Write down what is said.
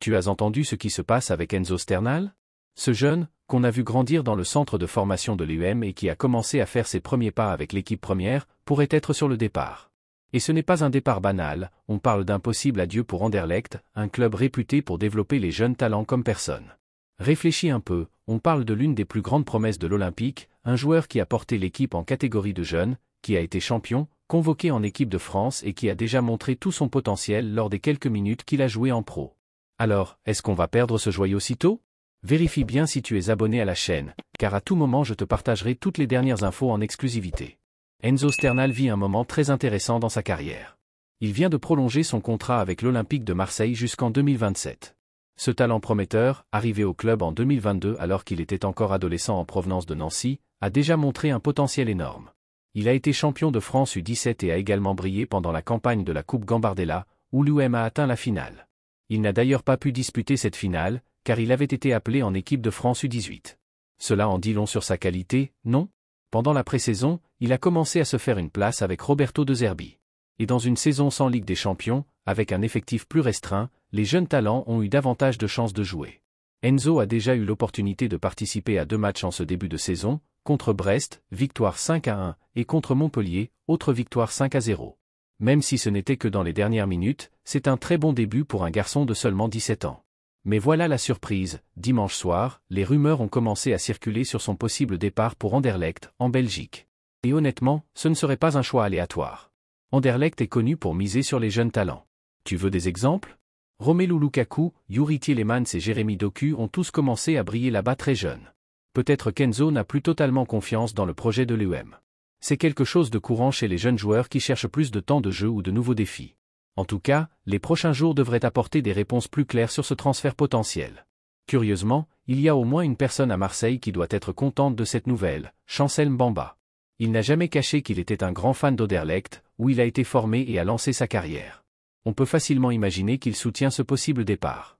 Tu as entendu ce qui se passe avec Enzo Sternal? Ce jeune, qu'on a vu grandir dans le centre de formation de l'UM et qui a commencé à faire ses premiers pas avec l'équipe première, pourrait être sur le départ. Et ce n'est pas un départ banal, on parle d'un possible adieu pour Anderlecht, un club réputé pour développer les jeunes talents comme personne. Réfléchis un peu, on parle de l'une des plus grandes promesses de l'Olympique, un joueur qui a porté l'équipe en catégorie de jeunes, qui a été champion, convoqué en équipe de France et qui a déjà montré tout son potentiel lors des quelques minutes qu'il a joué en pro. Alors, est-ce qu'on va perdre ce joyau aussitôt? Vérifie bien si tu es abonné à la chaîne, car à tout moment je te partagerai toutes les dernières infos en exclusivité. Enzo Sternal vit un moment très intéressant dans sa carrière. Il vient de prolonger son contrat avec l'Olympique de Marseille jusqu'en 2027. Ce talent prometteur, arrivé au club en 2022 alors qu'il était encore adolescent en provenance de Nancy, a déjà montré un potentiel énorme. Il a été champion de France U17 et a également brillé pendant la campagne de la Coupe Gambardella, où l'UM a atteint la finale. Il n'a d'ailleurs pas pu disputer cette finale, car il avait été appelé en équipe de France U18. Cela en dit long sur sa qualité, non? Pendant la pré-saison, il a commencé à se faire une place avec Roberto De Zerbi. Et dans une saison sans Ligue des Champions, avec un effectif plus restreint, les jeunes talents ont eu davantage de chances de jouer. Enzo a déjà eu l'opportunité de participer à 2 matchs en ce début de saison, contre Brest, victoire 5-1, et contre Montpellier, autre victoire 5-0. Même si ce n'était que dans les dernières minutes, c'est un très bon début pour un garçon de seulement 17 ans. Mais voilà la surprise, dimanche soir, les rumeurs ont commencé à circuler sur son possible départ pour Anderlecht, en Belgique. Et honnêtement, ce ne serait pas un choix aléatoire. Anderlecht est connu pour miser sur les jeunes talents. Tu veux des exemples? Romelu Lukaku, Youri Tielemans et Jérémy Doku ont tous commencé à briller là-bas très jeunes. Peut-être qu'Enzo n'a plus totalement confiance dans le projet de l'UM. C'est quelque chose de courant chez les jeunes joueurs qui cherchent plus de temps de jeu ou de nouveaux défis. En tout cas, les prochains jours devraient apporter des réponses plus claires sur ce transfert potentiel. Curieusement, il y a au moins une personne à Marseille qui doit être contente de cette nouvelle, Chancel Mbamba. Il n'a jamais caché qu'il était un grand fan d'Anderlecht, où il a été formé et a lancé sa carrière. On peut facilement imaginer qu'il soutient ce possible départ.